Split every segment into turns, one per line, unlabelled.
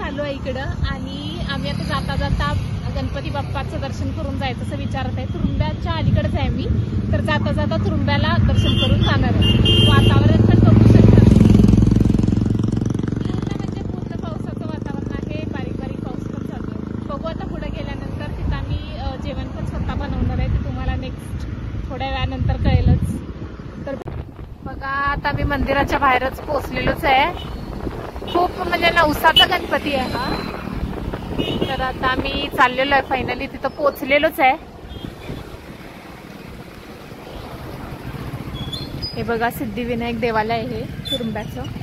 चालू आहे इकडं आणि आम्ही आता जाता जाता गणपती बाप्पाचं दर्शन करून जायचं असं विचारत आहे. तुरुंब्याच्या अलीकडेच आहे मी, तर जाता जाता तुरुंब्याला दर्शन करून जाणार आहे. वातावरण पण बघू शकता, पूर्ण म्हणजे पूर्ण पावसाचं वातावरण आहे. बारीक बारीक पाऊस पण चालू आहे. बघू आता पुढे गेल्यानंतर तिथं आम्ही जेवण पण स्वतः बनवणार आहे. ते तुम्हाला नेक्स्ट थोड्या वेळानंतर कळेलच. तर बघा आता मी मंदिराच्या बाहेरच पोहोचलेलोच आहे. खूप म्हणजे नवसाचा गणपती आहे हा. तर आता आम्ही चाललेलो आहे, फायनली तिथं पोहोचलेलोच आहे. हे बघा सिद्धिविनायक देवालय आहे हे तुरुंब्याचं.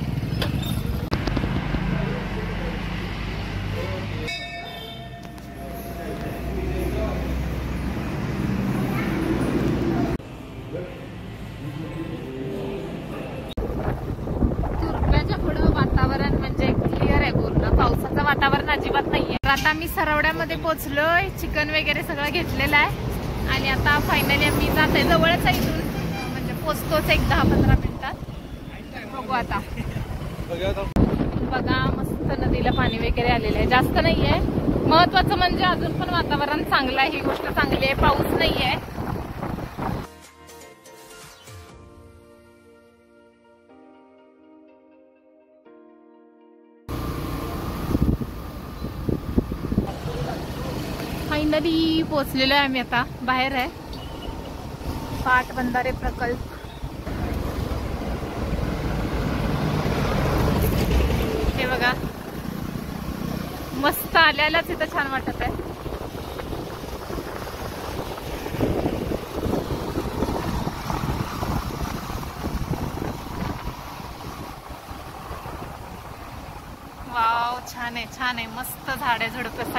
पावसाचं वातावरण अजिबात नाहीये. आता आम्ही सरवड्यामध्ये पोहोचलोय, चिकन वगैरे सगळं घेतलेलं आहे आणि आता फायनली आम्ही जात आहे. जवळच आहे इथून, म्हणजे पोहोचतोच एक 10-15 मिनिटात. बघू आता. बघा मस्त नदीला पाणी वगैरे आलेलं आहे, जास्त नाहीये. महत्वाचं म्हणजे अजून पण वातावरण चांगलं आहे, ही गोष्ट चांगली आहे. पाऊस नाहीये. फायनली पोहोचलेलो आहे आम्ही. आता बाहेर आहे पाटबंधारे प्रकल्प. हे बघा मस्त आल्यालाच इथं छान वाटत आहे. वाव छान आहे, छान आहे. मस्त झाड आहे, झुडपं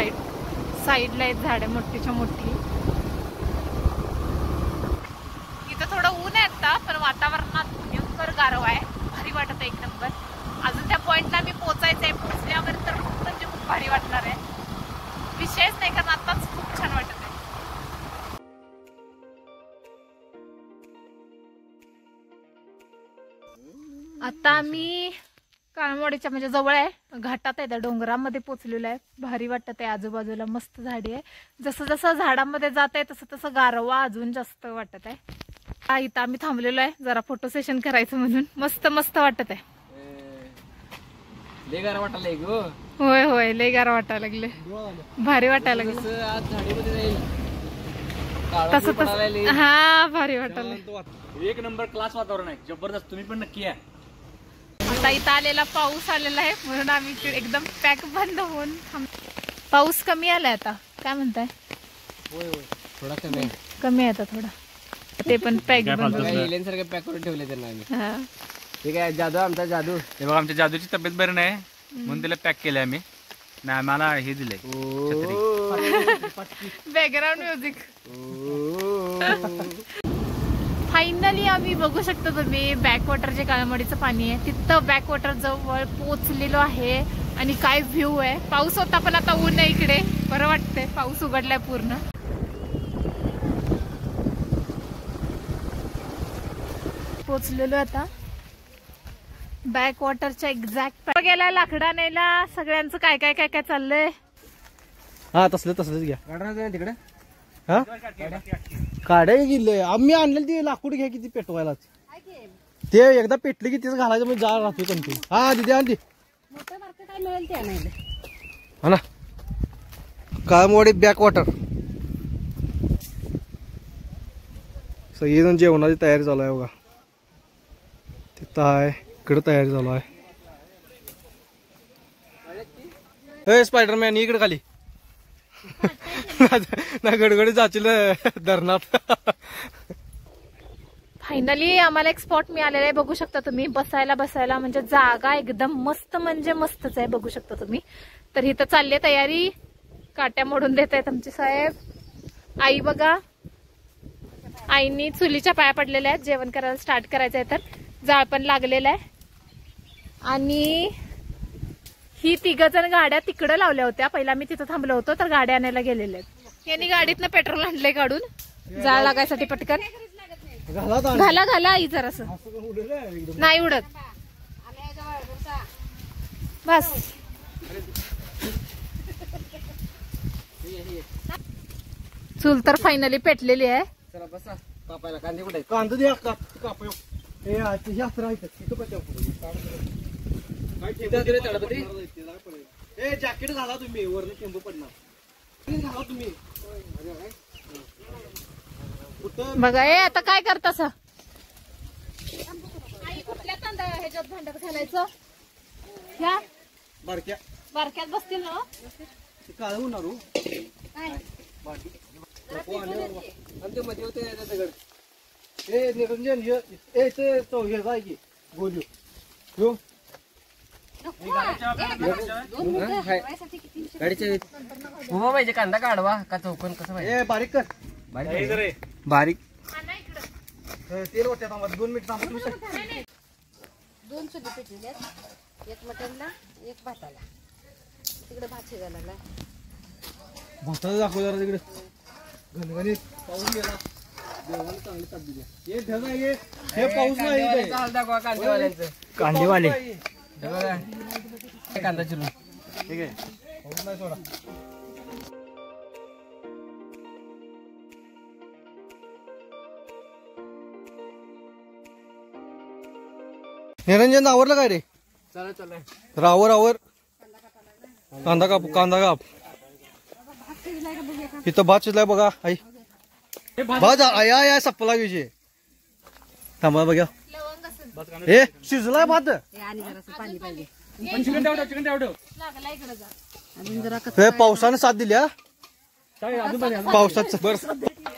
साईडला एक झाड आहे मोठीच्या मोठी. इथं थोडं ऊन आहे आता, पण वातावरणात भयंकर गारवा आहे. भारी वाटत आहे एक नंबर. अजून त्या पॉइंटला मी पोहोचायचंय. पोहोचल्यावर तर खूप म्हणजे खूप भारी वाटणार आहे. विशेष नाही, कारण आताच खूप छान वाटत आहे. आता आम्ही काळमवाडीच्या म्हणजे जवळ आहे, घाटात आहे, त्या डोंगरामध्ये पोहोचलेलं आहे. भारी वाटत आहे. आजूबाजूला मस्त झाडी आहे. जसं जसं झाडामध्ये जात आहे तसं तसं गारवा अजून जास्त वाटत आहे. इथं आम्ही थांबलेलो आहे जरा फोटो सेशन करायचं म्हणून. मस्त मस्त वाटत आहे.
लय गार वाटायला गो.
होय होय लय गार वाटायला लागले, भारी वाटायला लागले. तसं तसं हा भारी वाटायला.
एक नंबर क्लास वातावरण आहे, जबरदस्त. तुम्ही पण नक्की या.
आता इथं आलेला पाऊस आलेला आहे म्हणून आम्ही एकदम पॅक बंद होऊन पाऊस कमी आलाय आता. काय म्हणताय?
थोडा कमी
कमी आहे आता थोडा. ते पण पॅक बंद
सारखं पॅक करून ठेवले त्यांना आम्ही. ठीक आहे जादू, आमचा जादू. हे बघा आमच्या जादूची तब्येत बरी नाही म्हणून त्याला पॅक केलंय आम्ही. नाही आम्हाला हे दिलंय
बॅकग्राऊंड म्युझिक. फायनली आम्ही बघू शकतो तुम्ही बॅकवॉटर जे काळमवाडीचं पाणी आहे तिथं बॅकवॉटर जवळ पोहोचलेलो आहे. आणि काय व्ह्यू आहे. पाऊस होता पण आता ऊन आहे इकडे, बरं वाटतंय. पाऊस उघडलाय पूर्ण. पोहोचलेलो आता बॅकवॉटरच्या एक्झॅक्ट. गेला लाकडा न्यायला सगळ्यांचं काय काय काय काय चाललंय.
हा तसलंच घ्या
तिकडे.
हा काढाय गेले आम्ही आणलेलं ते लाकूड घ्या किती पेटवायलाच. ते एकदा पेटले की तेच घालायचं म्हणजे जाळ राहते कंटिन्यू. हा दिदी आणते हा ना. काळमवाडी बॅकवॉटर. सगळेजण जेवणाची तयारी चालू आहे बघा. तिथं आहे, इकडे तयारी चालू आहे. स्पायडरमॅन इकडे खाली ना गडगडी जाचील धरणात.
फायनली आम्हाला एक स्पॉट मिळालेला आहे. बघू शकता तुम्ही बसायला म्हणजे जागा एकदम मस्त म्हणजे मस्तच आहे. बघू शकता तुम्ही. तर इथं चालली तयारी. काट्या मोडून देत आहेत आमचे साहेब. आई बघा, आईनी चुलीच्या पाया पडलेल्या आहेत. जेवण करायला स्टार्ट करायचं आहे तर जाळ पण लागलेला आहे. आणि ही 3 जण गाड्या तिकडे लावल्या होत्या. पहिला मी तिथं थांबलो होतो तर गाड्या आणायला गेलेल्या आहेत. यांनी गाडीतनं पेट्रोल आणलंय काढून जाळ लागायसाठी. पटकन घाला घाला आई जरासं. नाही उडत बस. चूल तर फायनली पेटलेली आहे.
चला बसा कापायला. कांदे कुठे कांदा द्या काप हे जास्त राहायचं हे जॅकेट घाला तुम्ही वरनं टेंबू पडणार घाला तुम्ही.
बघा हे आता काय करतास कुठल्या तांदळा ह्याच्यात भांड्यात घालायचं. ह्या बारक्यात बसतील ना
काळ होणार निरंजन हे जाय की गोलू
उभा पाहिजे कांदा काढवा का चौकन कसं पाहिजे.
बारीक कर बारीक तेल होत्या 2 मिनिट
2 चुली पेटलेल्या, एक मटनला एक भाताला. तिकडे भात शिजायला
भाताला दाखव जरा तिकडे घनघणीत पाऊस गेला. देवाला चांगली ताप दिली. हे पाऊस नाही
दाखवा कांदेवाल्यांचं.
कांदेवाले
कांदा चिरून
ठीक आहे. पाऊस नाही सोडा. निरंजन आवरलं काय रे.
चला
आवर कांदा काप इथं भात शिजलाय बघा. आई भात आया सपला विषय थांबा बघा. हे शिजलाय भात.
आणि जरासं पाणी पाहिजे.
हे पावसानं साथ दिली हा. पावसाच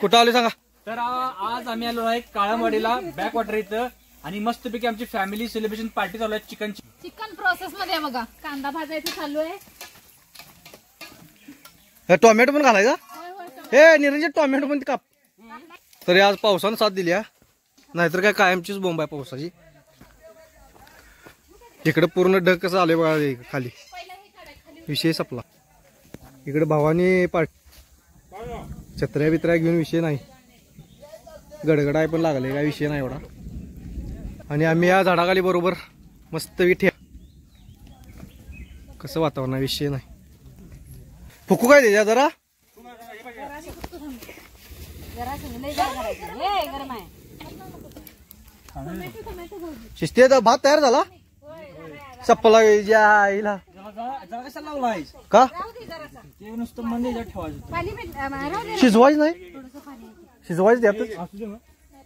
कुठं आले सांगा.
तर आज आम्ही आलो आहे काळामवाडीला बॅक वॉटर इथं आणि मस्तपैकी आमची फॅमिली सेलिब्रेशन पार्टी चालू आहे.
चिकन प्रोसेस मध्ये बघा कांदा भाजायचं चालू आहे.
हे टोमॅटो पण घालायचा. हे निरंजन टोमॅटो पण काप. तरी आज पावसानं साथ दिली हा. नाहीतर काय कायमचीच बोंब आहे पावसाची. इकडे पूर्ण ढग कसं आले बघा खाली. विषय संपला. इकडे भावानी छत्र्या बित्र्या घेऊन विषय नाही. गडगडाय पण लागले काय विषय नाही एवढा. आणि आम्ही या झाडाखाली बरोबर मस्त विठ्या. कसं वातावरण विषय नाही. फुकू काय द्या जरा. शिस्ते भात तयार झाला. सप्पला आईला का शिजवायच नाही. शिजवायच द्या.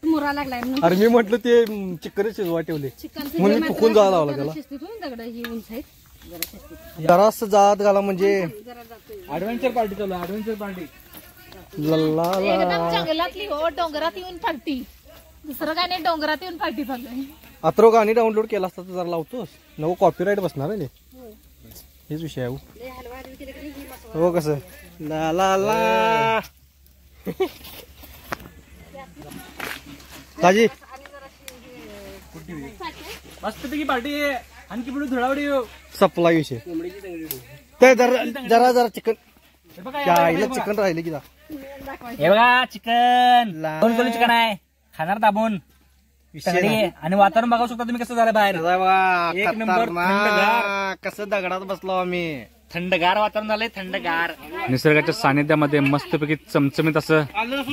मुरा लागलाय
अरे मी म्हटलं ते चिकन शिजवाय ठेवले म्हणून मी फुकून जायला लावला त्याला.
दगड ही उंच आहेत.
जरास जात घाला म्हणजे
ऍडव्हेंचर पार्टी चालू आहे. ऍडव्हेंचर पार्टी
एकदम जंगलातली हो. डोंगरात येऊन पार्टी. दुसरं काय नाही डोंगरात येऊन पार्टी चालू आहे.
अत्रो गाणी डाउनलोड केला असता तर जरा लावतोस. नको कॉपीराईट बसणार आहे. हेच विषय आहे हो. कसं ला ला ला ताजी
मस्तपैकी पार्टी. आणखी पुढे धुळावडी
सप्लाय विषय. ते जरा जरा चिकन चिकन राहिले की.
हे बघा चिकन. दोन किलो चिकन आहे. खाणार दाबून. आणि वातावरण बघू शकता तुम्ही कसं झालं बाहेर. एक नंबर
कसं दगडात बसलो आम्ही.
थंडगार वातावरण झालंय. थंडगार निसर्गाच्या सानिध्यामध्ये मस्तपैकी चमचमीत असं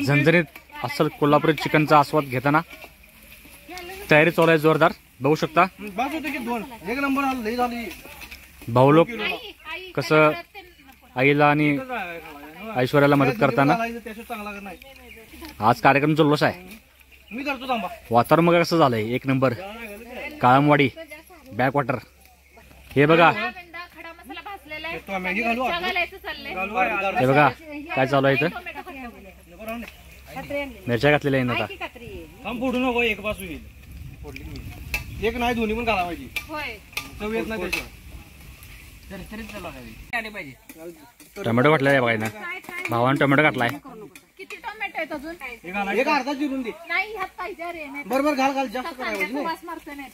झणझणीत असं कोल्हापुरी चिकनचा आस्वाद घेताना तयारी चालू आहे जोरदार. बघू शकता
एक नंबर
भाऊ लोक कसं आईला आणि ऐश्वर्याला मदत करताना. आज कार्यक्रम जल्लोष आहे. वातावरण बघा कसं झालंय. एक नंबर. काळमवाडी back water. हे बघा हे बघा काय चालू आहे इथं. मिरच्या घातलेल्या आहे आता.
फोडू नको. एक बाजू येईल. एक नाही दोन्ही पण घाला पाहिजे. चव येत नाही
टोमॅटो घातलाय बघा ना. भावानं टोमॅटो घातलाय.
किती टोमॅटो आहेत अजून.
एक अर्धा चिरून दे.
नाही ह्यात पाहिजे रे.
बरोबर घाल जास्त करायचं.
वास मारतो नाही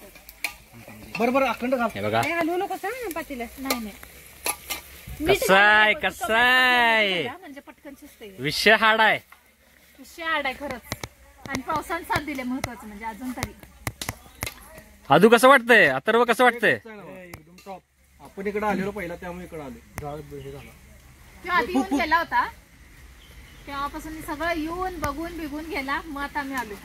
बरोबर अखंड घाल.
हे बघा
घालू नको सांग पातीला.
नाही
कसाय कसाय.
म्हणजे पटकन शिजते.
विषय हार्ड आहे.
विषय हार्ड आहे खरंच. आणि पावसानं साथ दिले महत्वाचं म्हणजे अजून तरी.
अजून कसं वाटतंय. अथर्व कसं वाटतंय.
एकदम टॉप. आपण इकडे आलेलो पहिला त्यामुळे इकडे आलो.
तो आधी येऊन गेला होता. तेव्हापासून सगळं येऊन बघून बिघून गेला, मग आता आम्ही आलो.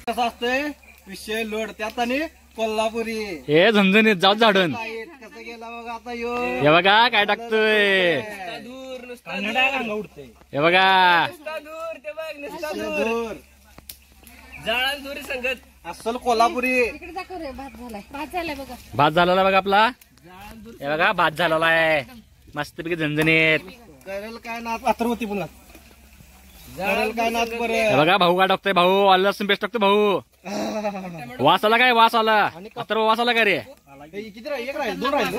कसं असतंय विषय लोड त्यात आणि कोल्हापुरी
हे झणझणीत जाऊ झाडून.
कसं गेला बघा आता यो.
हे बघा काय टाकतोय. हे बघा
दूर
जाळान दुरी संगत
अस्सल कोल्हापुरी.
इकडे दाखव रे, भात झालाय.
भात झालाय बघा.
भात झालेला बघा आपला. हे बघा भात झालेला आहे मस्तपैकी झणझणीत.
करेल काय नाच अथर्वती पुन्हा करेल काय नाच
हे
बरं.
बघा भाऊ काय टाकतोय. भाऊ आलं लसूण पेस्ट टाकतोय भाऊ. वास आला काय? वास आला. अथर्व वास आला का रे?
किती राहील? एक राहील, दोन राहील.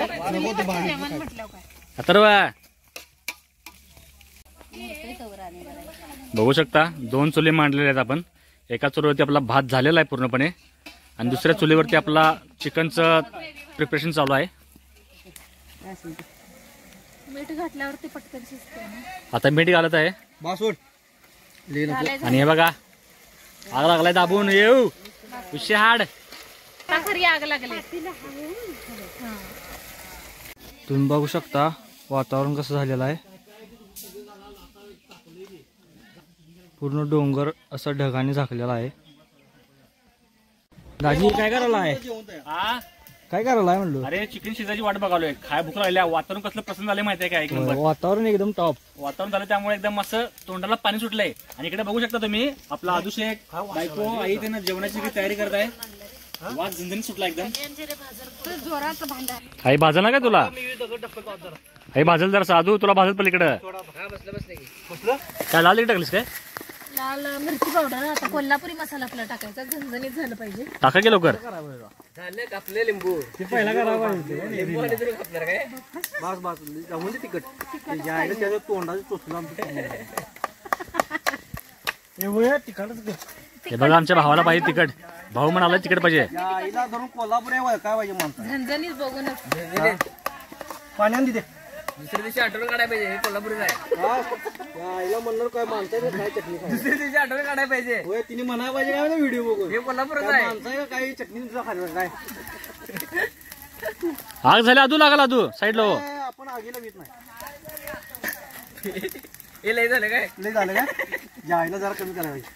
म्हटलं काय
अथर्व बघू शकता 2 चुली मांडलेले आहेत आपण. एका चुलीवरती आपला भात झालेला आहे पूर्णपणे आणि दुसऱ्या चुलीवरती आपला चिकनचं प्रिपरेशन चालू आहे.
मीठ घातल्यावरती पटकन शिजते ना.
आता मीठ घालत आहे
बासूड
आणि हे बघा आग लागलाय दाबून. येऊ विषय हाड.
खरी आग लागली.
तुम्ही बघू शकता वातावरण कसं झालेलं आहे. पूर्ण डोंगर असं ढगाने झाकलेला आहे. दाजी काय करायला आहे? काय करायला आहे म्हणलो?
अरे चिकन शिजायची वाट बघालोय. खाय भूक लागल्या. वातावरण कसलं प्रसन्न झालं माहितीये का? एक नंबर
वातावरण एकदम टॉप
वातावरण झालं त्यामुळे एकदम असं तोंडाला पाणी सुटलंय. आणि इकडे बघू शकता तुम्ही आपला अभिषेक बायको आई त्यांना जेवणाची तयारी करत आहे. वास झणझणीत सुटला एकदम.
जोरात भांडा.
आई भाजल ना काय तुला? आई भाजल जरा साधू तुला भाजल पलीकडं. काय लाल तिकीट टाकलीस काय?
लाल मिरची पावडर. आता कोल्हापुरी मसाला आपला टाकायचा. झणझणीत झालं पाहिजे.
टाका की लवकर.
झाले कापले लिंबू.
पहिला करावा.
लिंबू आणि तुम्ही कापणार काय?
बास बास म्हणजे तिकट त्याच्या तोंडाचं चोचलं
हे बघा आमच्या भावाला पाहिजे तिकट. भाऊ म्हणाला तिकट पाहिजे.
आईला धरून कोल्हापूर आहे काय पाहिजे माणसं.
झणझणीत बघूनच.
पाण्याने तिथे
दुसऱ्या दिवशी आठवण काढायला पाहिजे. हे कोल्हापूरच आहे.
आईला म्हणणार काय माणसं काय चटणी खाय.
दुसऱ्या दिवशी आठवण काढायला पाहिजे.
होय तिने म्हणायला पाहिजे काय व्हिडिओ बघून.
हे कोल्हापूरच
काय
आहे.
माणसं आहे का काही चटणी तुझा खाणार काय.
आग झाली अदू लागला अदू साईडला हो.
आपण आगीला भीत नाही.
हे लय झालं काय?
लय झालं का? या आईला जरा कमी करायला पाहिजे.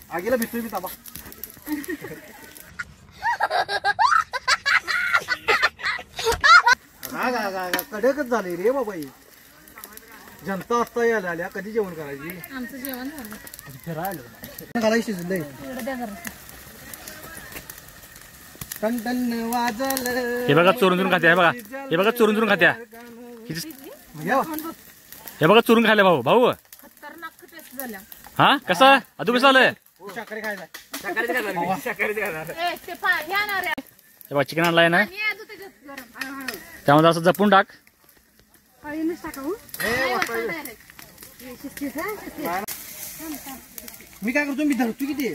आगीला भिजतोय मी ताबा. कडकच झाले रे बाबा. जनता आता यायला आल्या कधी जेवण करायची.
आमचं जेवण झालं.
फिरायला घालायची शिजलंय.
इकडे द्या जरा.
टन टन वाजलं.
हे बघा चोरून चोरून खात्या. हे बघा हे बघा चोरून चोरून खात्या.
घ्या.
हे बघा चोरून खायला भाऊ. भाऊ
खतरनाक टेस्ट झाल्या.
हा कसं अदू कसं आलंय?
शाकाहारी खायला.
शाकाहारीच खाणार. शाकाहारीच खाणार.
ए, ते हे आणणार आहे.
हे बघा चिकन आणलाय ना
आणि आजू त्याच्यात गरम.
त्यामध्ये असं जपून टाक.
हळीनच टाकावं.
मी काय करतो मी धरतो किती.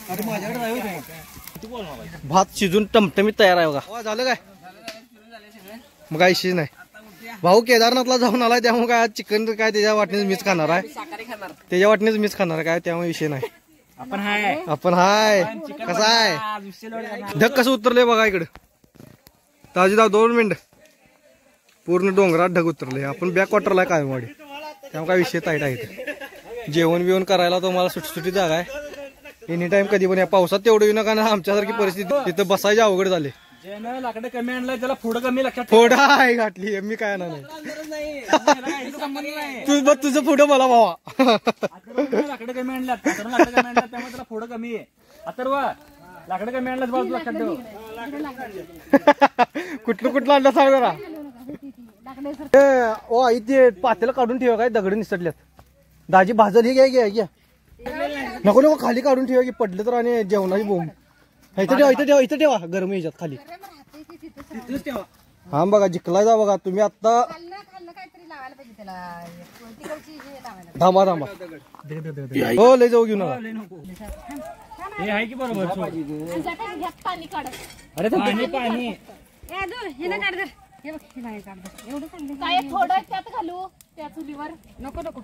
अरे माझ्याकडे नाही. भात शिजून टमटमीत तयार आहे बघा. झालं काय? मग काय इशू नाही. भाऊ केदारनाथला जाऊन आलाय त्यामुळे काय चिकन काय त्याच्या वाटणीच मीच खाणार आहे. त्याच्या वाटणीच मीच खाणार आहे काय त्यामुळे विषय नाही. आपण हाय कसा आहे ढग कसं उतरले बघा इकडं. ताजीदा 2 मिनिट पूर्ण डोंगरात ढग उतरले. आपण बॅक वॉटरला काय वाडी त्यामुळे काय विषय ताईट आहे. जेवण बिवण करायला तुम्हाला सुटसुटी जागा आहे. एनी टाइम कधी पण या पावसात तेवढं येऊ नका ना. आमच्यासारखी परिस्थिती तिथं बसायची अवघड झाले.
लाकडं कमी आणलंय त्याला पुढं कमी लक्षात.
फोडा आहे घातली मी काय नाही. तुझं पुढं मला भावा.
लाकडं कमी आणल्यात त्यामुळे त्याला पुढं कमी आहे. अथर्व लाकडं कमी आणल्यात बाजू लक्षात ठेव.
कुठलं आणलं सांग जरा. ओ आई ते पातेला काढून ठेवा काय दगड निसटल्यात. दाजी भाजल ही घ्या. नको खाली काढून ठेवा की पडलं तर आणि जेवणाची बोंब. इथं ठेवा गरम याच्यात खाली. हा बघा जिंकला जा बघा तुम्ही आता.
खाल्लं काहीतरी लावायला पाहिजे त्याला. तिकडची हे लावायला.
थांबा हो लय जाऊ घेऊ नका.
हे आहे की बरोबर.
पाणी काढ.
अरे पाणी
हिला काढ दर. हे बघ हिला हे काढ दर. एवढं काढलं.
काय थोडं त्यात घालू त्या चुलीवर.
नको.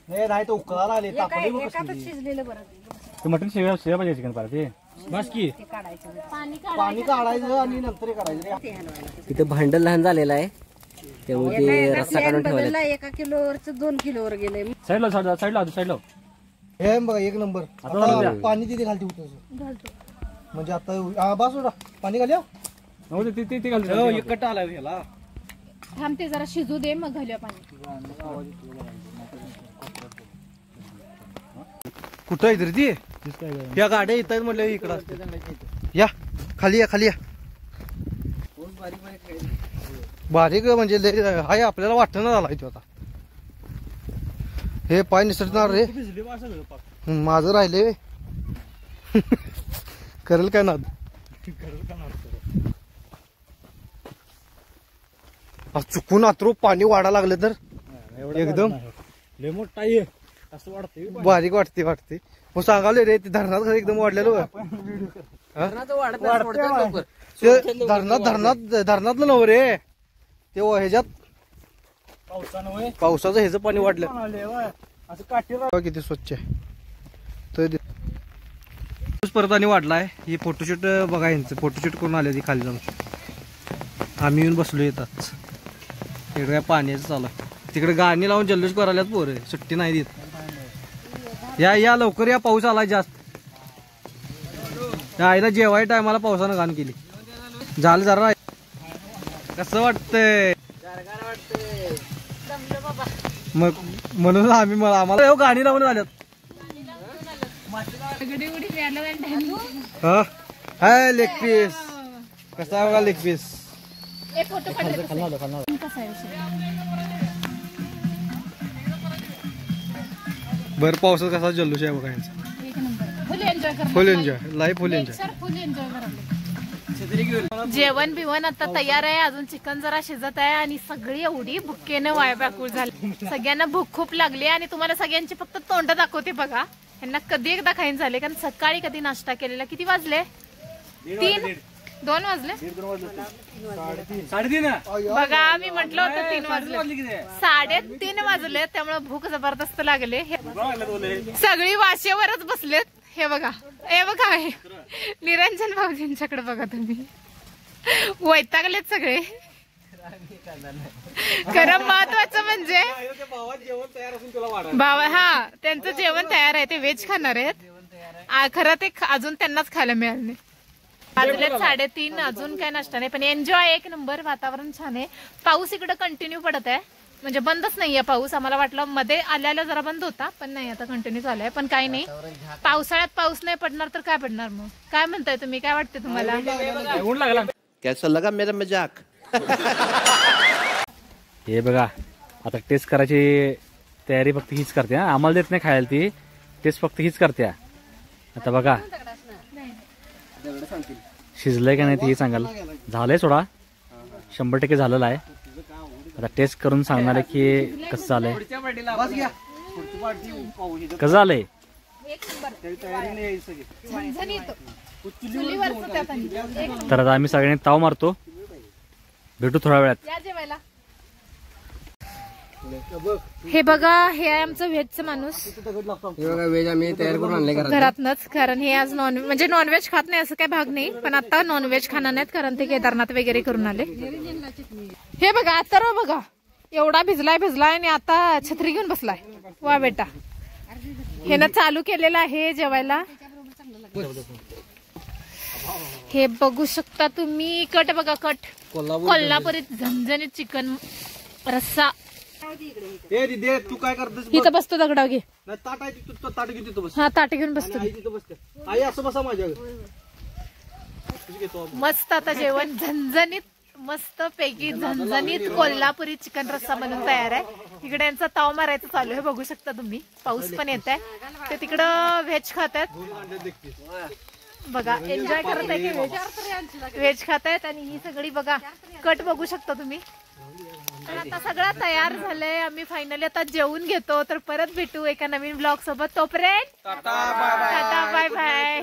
हे नाही तर उकळायला आले.
एकातच शिजलेलं बरं.
ते मटण शिव्या पाहिजे चिकन पाहिजे बस की.
ते काढायचं.
पाणी
पाणी काढायचं आणि नंतर करायचं.
तिथे भांड लहान झालेलं आहे
बदलला 1 किलोवरच 2 किलोवर गेलंय.
साईडला साईडला
हे बघा एक नंबर. आता पाणी तिथे घालते होतं म्हणजे आता बस होता पाणी घाल्या एकट आला ह्याला.
थांबते जरा शिजू दे मग घालूया पाणी.
कुठं आहे तरी ती या गाड्या येत आहेत म्हटलं इकडं असते. या खाली या खाली या. बारीक म्हणजे हाय आपल्याला वाटतं ना झाला तो आता. हे पाय निसटणार रे माझं राहिले. करेल काय नाद चुकून आतरू पाणी वाढा लागलं तर एकदम बारीक वाटते. मग सांगाले रे ते धरणात एकदम वाढलेलं धरणातलं नव रे ते ह्याच्यात पावसाचं ह्याचं पाणी वाढलं किती स्वच्छ आहे. तर परत आणि वाढलाय. ही फोटोशूट बघा यांचं फोटोशूट करून आले ती खाली जाऊन. आम्ही येऊन बसलो येतात तिकडे काय पाण्याचं चालू आहे. तिकडे गाणी लावून जल्लोष करायलाच पोरं सुट्टी नाही देत. या लवकर या पाऊस आला जास्त. त्या आईला जेवाय टायमाला पावसानं घाण केली. झालं जरा कसं वाटतंय मग म्हणून आम्हाला गाणी लावून आल्यात. हाय लेग पीस कसा बघा लेग पीस. बर पावसात कसा जल्लोष आहे बघा यांचा. फुल एन्जॉय लाईफ फुल एन्जॉय.
जेवण बिवण आता तयार आहे. अजून चिकन जरा शिजत आहे आणि सगळी एवढी भुकेनं वायव्याकुळ झाली. सगळ्यांना भूक खूप लागली आणि तुम्हाला सगळ्यांची फक्त तोंड दाखवते बघा. यांना कधी एकदा खाईन झाले कारण सकाळी कधी नाश्ता केलेला. किती वाजले 2 वाजले बघा. मी म्हटलं होतं 3 वाजले 3:30 वाजले. त्यामुळे भूक जबरदस्त लागले. सगळी वाशेवरच बसलेत. हे बघा निरंजन भाऊजींच्याकडे बघा तुम्ही. वैतागलेत सगळे. खरं महत्वाचं म्हणजे त्यांचं जेवण तयार आहे. ते व्हेज खाणार आहेत. खरं ते अजून त्यांनाच खायला मिळालं नाही. वाजलेत 3:30 अजून काय नाश्ता नाही. पण एन्जॉय एक नंबर. वातावरण छान आहे. पाऊस इकडे कंटिन्यू पडत आहे म्हणजे बंदच नाहीये पाऊस. आम्हाला वाटलं मध्ये आल्याला जरा बंद होता पण नाही आता कंटिन्यू चालू आहे. पण काही नाही पावसाळ्यात पाऊस नाही पडणार तर काय पडणार मग. काय म्हणताय तुम्ही काय वाटते तुम्हाला.
कैसा लगा मेरा मजाक.
हे बघा आता टेस्ट करायची तयारी फक्त हीच करते. आम्हाला देत नाही खायला ती. टेस्ट फक्त हीच करते. आता बघा शिजलंय का नाही ते सांगाल. झालंय सोडा 100% झालेलं आहे. आता टेस्ट करून सांगणार आहे की कसं झालंय कसं झालंय. तर आता आम्ही सगळ्यांनी ताव मारतो. भेटू थोड्या वेळात.
हे बघा हे आहे आमचं व्हेजचं माणूस.
व्हेज आम्ही तयार करून आणले
घरातनच. कारण हे आज म्हणजे नॉनव्हेज खात नाही असं काही भाग नाही. पण आता नॉनव्हेज खाणार नाहीत कारण ते केदारनाथ वगैरे करून आले. हे बघा आता बघा एवढा भिजलाय आणि आता छत्री घेऊन बसलाय. वा बेटा हे ना चालू केलेलं आहे जेवायला. हे बघू शकता तुम्ही. कट बघा कट कोल्हापुरी झणझणीत चिकन रस्सा.
तू काय करतेस
इथं बसतो दगडाव घे.
ताट आहे ताट घेऊन तिथं बस.
हा ताट घेऊन बसतो.
आई असं बसा माझ्या.
मस्त आता जेवण झणझणीत मस्त पैकी झणझणीत कोल्हापुरी चिकन रस्सा बनून तयार आहे. इकडे यांचा ताव मारायचं चालू आहे बघू शकता तुम्ही. पाऊस पण येत आहे. ते तिकडं व्हेज खातात बघा. एन्जॉय करत आहे की व्हेज खातायत. आणि ही सगळी बघा कट बघू शकता तुम्ही. आता सगळं तयार झालंय. आम्ही फायनली आता जेवून घेतो. तर परत भेटू एका नवीन ब्लॉग सोबत. तोपर्यंत टाटा बाय बाय.